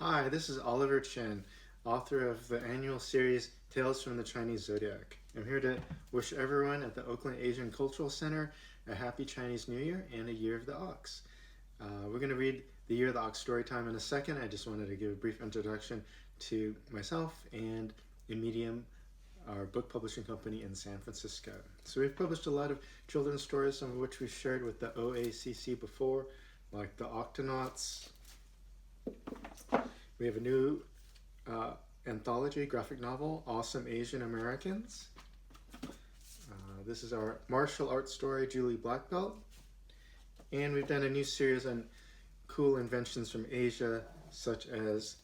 Hi, this is Oliver Chen, author of the annual series Tales from the Chinese Zodiac. I'm here to wish everyone at the Oakland Asian Cultural Center a happy Chinese New Year and a Year of the Ox. We're going to read the Year of the Ox story time in a second. I just wanted to give a brief introduction to myself and Medium, our book publishing company in San Francisco. So we've published a lot of children's stories, some of which we've shared with the OACC before, like The Octonauts. We have a new anthology graphic novel, Awesome Asian Americans. This is our martial arts story, Julie Black Belt. And we've done a new series on cool inventions from Asia, such as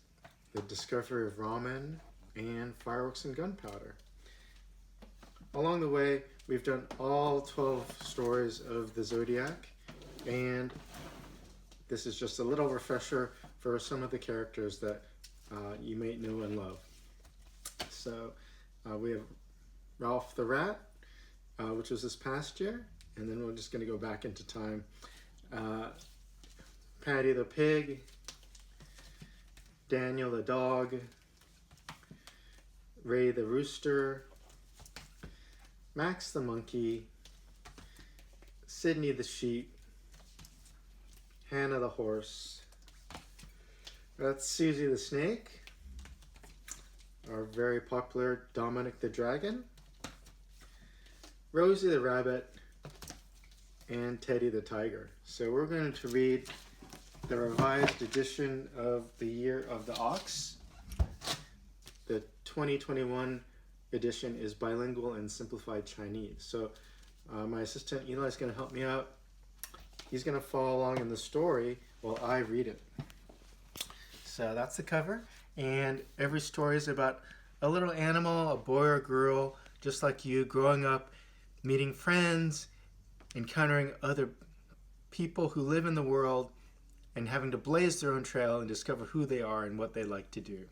the discovery of ramen and fireworks and gunpowder. Along the way, we've done all 12 stories of the Zodiac, and this is just a little refresher for some of the characters that you may know and love. So we have Ralph the Rat, which was this past year, and then we're just going to go back into time. Patty the Pig, Daniel the Dog, Ray the Rooster, Max the Monkey, Sydney the Sheep, Hannah the Horse, that's Susie the Snake, our very popular Dominic the Dragon, Rosie the Rabbit, and Teddy the Tiger. So we're going to read the revised edition of the Year of the Ox. The 2021 edition is bilingual and simplified Chinese. So my assistant Eli is going to help me out. He's going to follow along in the story while I read it. So that's the cover, and every story is about a little animal, a boy or girl, just like you, growing up, meeting friends, encountering other people who live in the world, and having to blaze their own trail and discover who they are and what they like to do.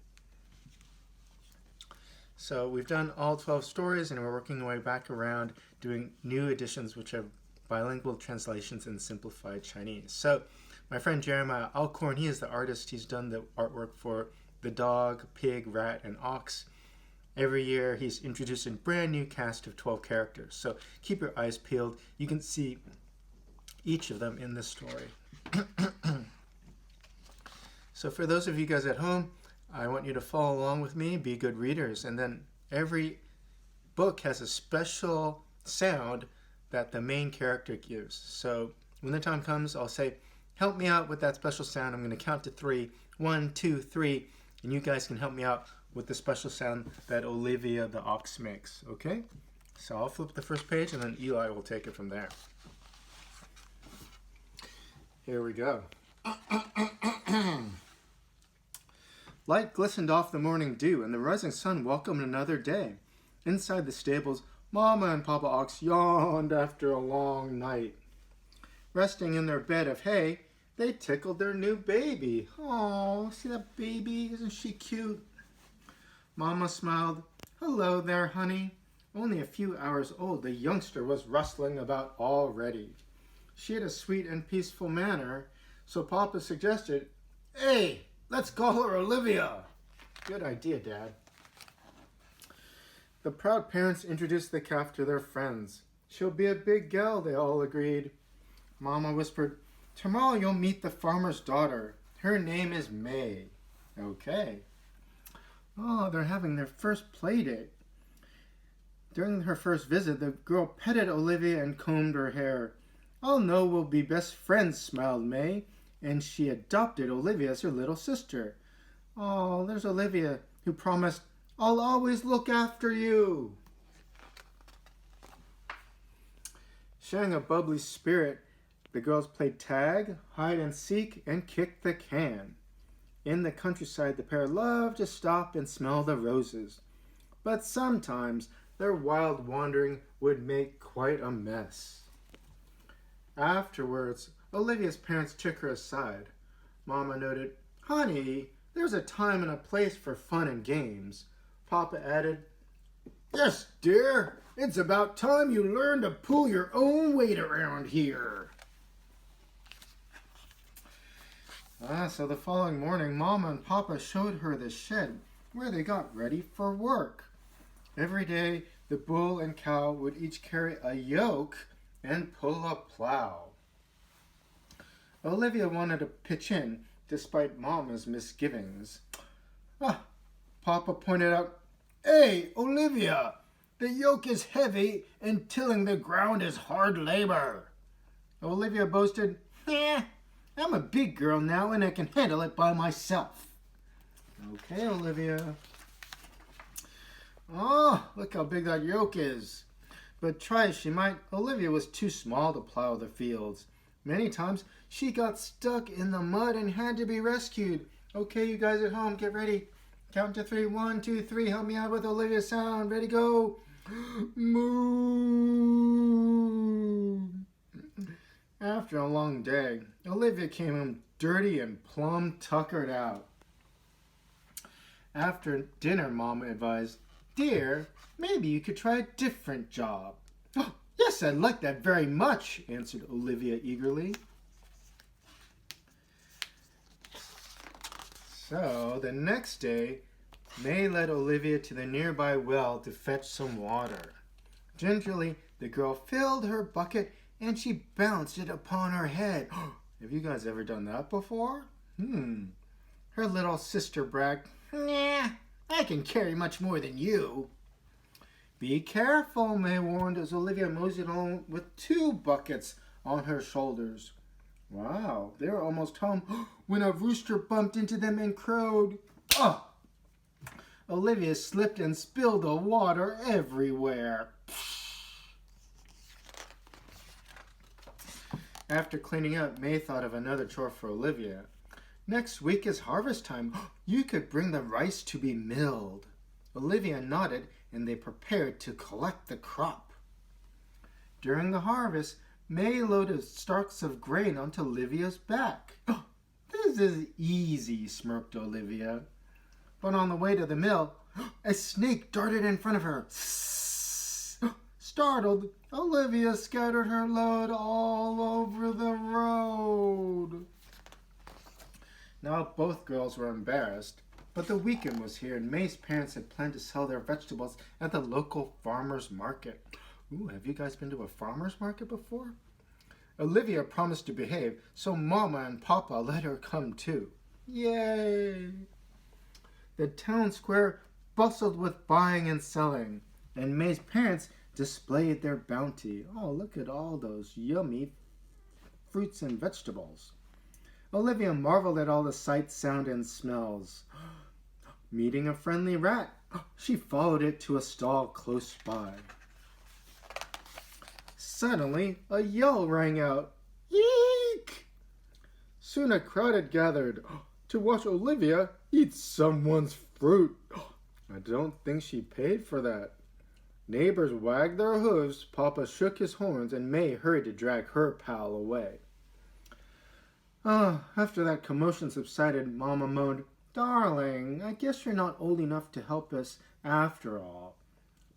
So we've done all 12 stories, and we're working our way back around doing new editions which have bilingual translations in simplified Chinese. So my friend Jeremiah Alcorn, he is the artist. He's done the artwork for the dog, pig, rat, and ox. Every year he's introduced a brand new cast of 12 characters. So keep your eyes peeled. You can see each of them in this story. So for those of you guys at home, I want you to follow along with me, be good readers. And then every book has a special sound that the main character gives. So when the time comes, I'll say, help me out with that special sound. I'm going to count to 3. 1, 2, 3. And you guys can help me out with the special sound that Olivia the Ox makes. Okay? So I'll flip the first page, and then Eli will take it from there. Here we go. Light glistened off the morning dew, and the rising sun welcomed another day. Inside the stables, Mama and Papa Ox yawned after a long night. Resting in their bed of hay, they tickled their new baby. Oh, see that baby? Isn't she cute? Mama smiled. Hello there, honey. Only a few hours old, the youngster was rustling about already. She had a sweet and peaceful manner, so Papa suggested, hey, let's call her Olivia. Good idea, Dad. The proud parents introduced the calf to their friends. She'll be a big gal, they all agreed. Mama whispered, tomorrow you'll meet the farmer's daughter. Her name is May. Okay. Oh, they're having their first play date. During her first visit, the girl petted Olivia and combed her hair. I'll know we'll be best friends, smiled May, and she adopted Olivia as her little sister. Oh, there's Olivia, who promised, I'll always look after you. Sharing a bubbly spirit, the girls played tag, hide and seek, and kicked the can. In the countryside, the pair loved to stop and smell the roses. But sometimes their wild wandering would make quite a mess. Afterwards, Olivia's parents took her aside. Mama noted, honey, there's a time and a place for fun and games. Papa added, yes, dear, it's about time you learn to pull your own weight around here. So the following morning, Mama and Papa showed her the shed where they got ready for work. Every day, the bull and cow would each carry a yoke and pull a plow. Olivia wanted to pitch in, despite Mama's misgivings. Papa pointed out, "Hey, Olivia, the yoke is heavy and tilling the ground is hard labor." Olivia boasted, "I'm a big girl now and I can handle it by myself." "Okay, Olivia." "Oh, look how big that yoke is." But try as she might, Olivia was too small to plow the fields. Many times she got stuck in the mud and had to be rescued. Okay, you guys at home, get ready. Count to 3. 1, 2, 3. Help me out with Olivia's sound. Ready, go. Moo. After a long day, Olivia came home dirty and plumb tuckered out. After dinner, Mama advised, "Dear, maybe you could try a different job." "Oh, yes, I'd like that very much," answered Olivia eagerly. So the next day, May led Olivia to the nearby well to fetch some water. Gingerly, the girl filled her bucket and she bounced it upon her head. Have you guys ever done that before? Her little sister bragged, "Nah, I can carry much more than you." "Be careful," May warned as Olivia moseyed along with 2 buckets on her shoulders. Wow, they were almost home when a rooster bumped into them and crowed. Olivia slipped and spilled the water everywhere. After cleaning up, May thought of another chore for Olivia. "Next week is harvest time. You could bring the rice to be milled." Olivia nodded and they prepared to collect the crop. During the harvest, May loaded stalks of grain onto Olivia's back. "This is easy," smirked Olivia. But on the way to the mill, a snake darted in front of her. Startled, Olivia scattered her load all over the road. Now both girls were embarrassed, but the weekend was here and May's parents had planned to sell their vegetables at the local farmer's market. Have you guys been to a farmer's market before? Olivia promised to behave, so Mama and Papa let her come too. Yay! The town square bustled with buying and selling, and May's parents displayed their bounty. Look at all those yummy fruits and vegetables. Olivia marveled at all the sights, sound, and smells. Meeting a friendly rat, she followed it to a stall close by. Suddenly, a yell rang out. "Eek!" Soon a crowd had gathered to watch Olivia eat someone's fruit. I don't think she paid for that. Neighbors wagged their hooves, Papa shook his horns, and May hurried to drag her pal away. After that commotion subsided, Mama moaned, "Darling, I guess you're not old enough to help us after all."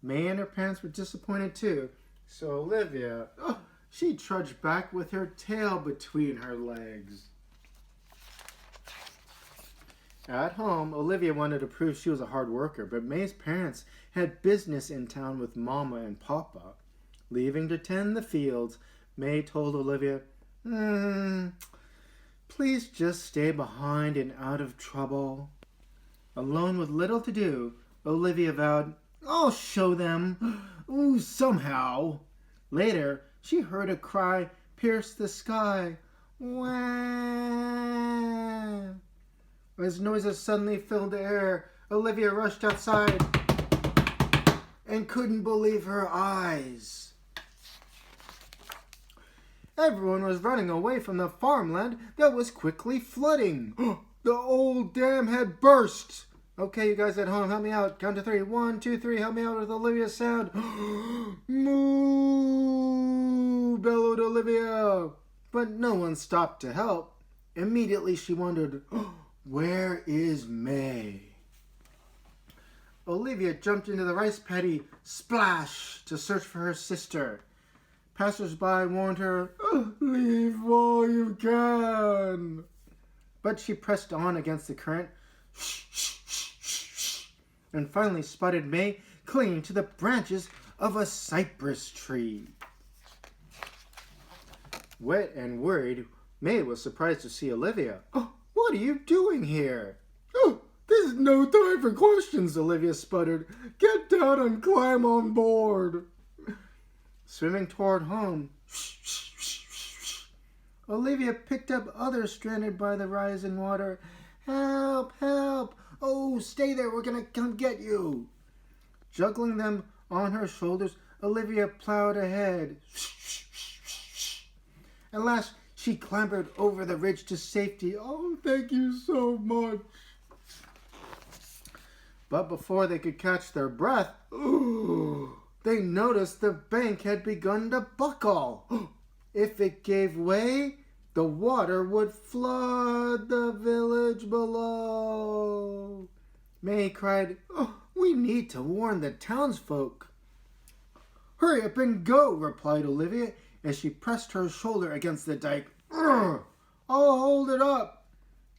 May and her parents were disappointed too, so Olivia, she trudged back with her tail between her legs. At home, Olivia wanted to prove she was a hard worker, but May's parents had business in town with Mama and Papa. Leaving to tend the fields, May told Olivia, "Please just stay behind and out of trouble." Alone with little to do, Olivia vowed, "I'll show them, somehow." Later, she heard a cry pierce the sky. Wah! As noises suddenly filled the air, Olivia rushed outside and couldn't believe her eyes. Everyone was running away from the farmland that was quickly flooding. The old dam had burst. Okay, you guys at home, help me out. Count to 3. 1, 2, 3. Help me out with Olivia's sound. Moo! Bellowed Olivia. But no one stopped to help. Immediately she wondered, where is May? Olivia jumped into the rice paddy, splash, to search for her sister. Passers-by warned her, leave while you can. but she pressed on against the current and finally spotted May clinging to the branches of a cypress tree. Wet and worried, May was surprised to see Olivia. "Oh, what are you doing here?" "Oh, this is no time for questions," Olivia sputtered. "Get down and climb on board." Swimming toward home, Olivia picked up others stranded by the rising water. "Help, help! Oh, stay there, we're gonna come get you." Juggling them on her shoulders, Olivia plowed ahead. At last, she clambered over the ridge to safety. "Oh, thank you so much." But before they could catch their breath, they noticed the bank had begun to buckle. If it gave way, the water would flood the village below. May cried, "Oh, we need to warn the townsfolk." "Hurry up and go," replied Olivia as she pressed her shoulder against the dike. "I'll hold it up."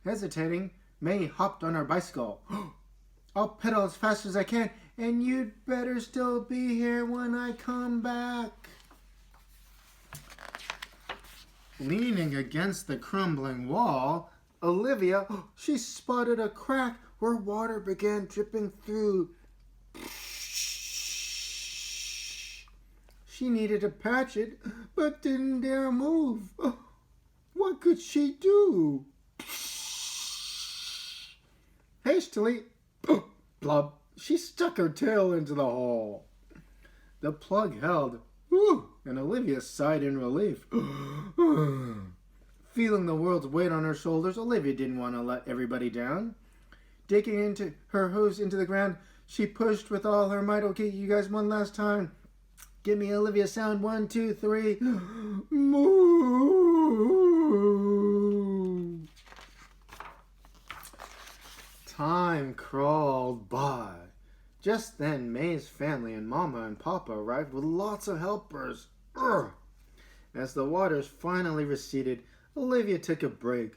Hesitating, May hopped on her bicycle. "I'll pedal as fast as I can, and you'd better still be here when I come back." Leaning against the crumbling wall, Olivia, she spotted a crack where water began dripping through. She needed to patch it, but didn't dare move. What could she do? Hastily, plop, she stuck her tail into the hole. The plug held, and Olivia sighed in relief. Feeling the world's weight on her shoulders, Olivia didn't want to let everybody down. Digging into her hooves into the ground, she pushed with all her might. "Okay, you guys, one last time. Give me Olivia sound. 1, 2, 3. Moo." Time crawled by. Just then, May's family and Mama and Papa arrived with lots of helpers. As the waters finally receded, Olivia took a break.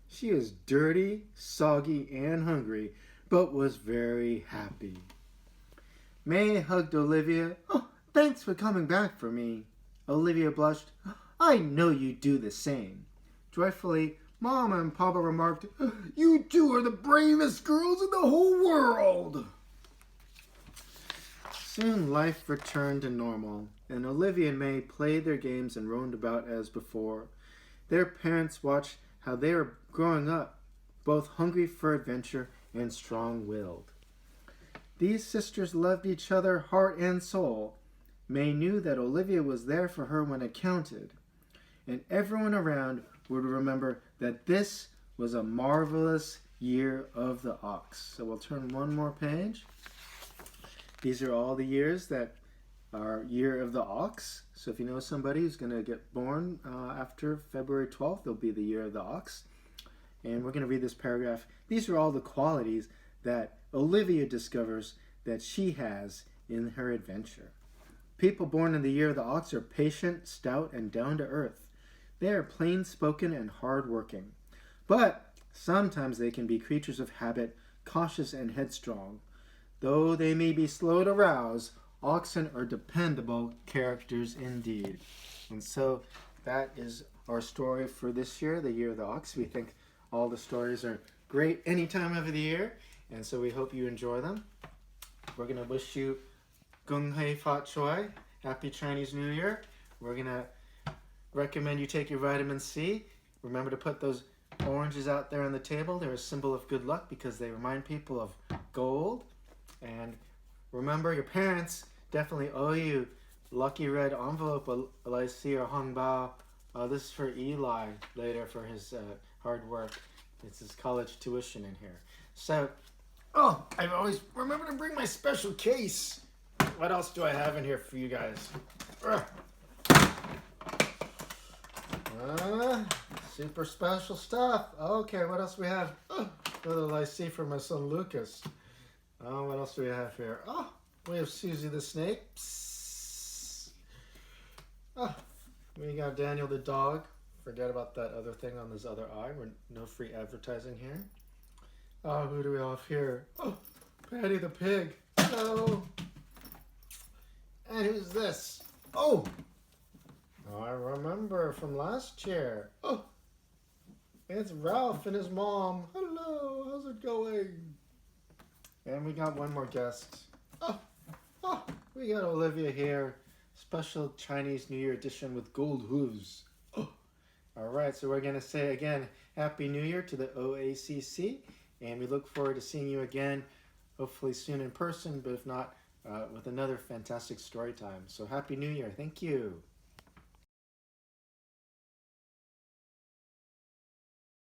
She was dirty, soggy, and hungry, but was very happy. May hugged Olivia. "Oh, thanks for coming back for me." Olivia blushed. "I know you'd do the same." Joyfully, Mama and Papa remarked, "You two are the bravest girls in the whole world." Soon life returned to normal, and Olivia and May played their games and roamed about as before. Their parents watched how they were growing up, both hungry for adventure and strong-willed. These sisters loved each other heart and soul. May knew that Olivia was there for her when it counted, and everyone around would remember that this was a marvelous year of the ox. So we'll turn one more page. These are all the years that are year of the ox. So if you know somebody who's going to get born after February 12th, they'll be the year of the ox. And we're going to read this paragraph. These are all the qualities that Olivia discovers that she has in her adventure. People born in the year of the ox are patient, stout, and down to earth. They are plain-spoken and hard-working. But sometimes they can be creatures of habit, cautious and headstrong. Though they may be slow to rouse, oxen are dependable characters indeed. And so that is our story for this year, the year of the ox. We think all the stories are great any time of the year, and so we hope you enjoy them. We're going to wish you Gung Hei Fat Choi, Happy Chinese New Year. We're going to recommend you take your vitamin C. Remember to put those oranges out there on the table. They're a symbol of good luck because they remind people of gold. And remember, your parents definitely owe you lucky red envelope, LIC or Hongbao. This is for Eli later for his hard work. It's his college tuition in here. So, I always remember to bring my special case. What else do I have in here for you guys? Super special stuff. Okay, what else we have? Little LIC for my son Lucas. What else do we have here? We have Susie the snake. Psst. We got Daniel the dog Forget about that other thing on this other eye. We're no free advertising here. Oh, who do we have here? Oh, Patty the pig. Hello. And who's this? Oh, I remember from last year. Oh, it's Ralph and his mom. Hello, how's it going? And we got one more guest. Oh, we got Olivia here. Special Chinese New Year edition with gold hooves. Oh, all right, so we're going to say again, Happy New Year to the OACC. And we look forward to seeing you again, hopefully soon in person, but if not, with another fantastic story time. So Happy New Year. Thank you.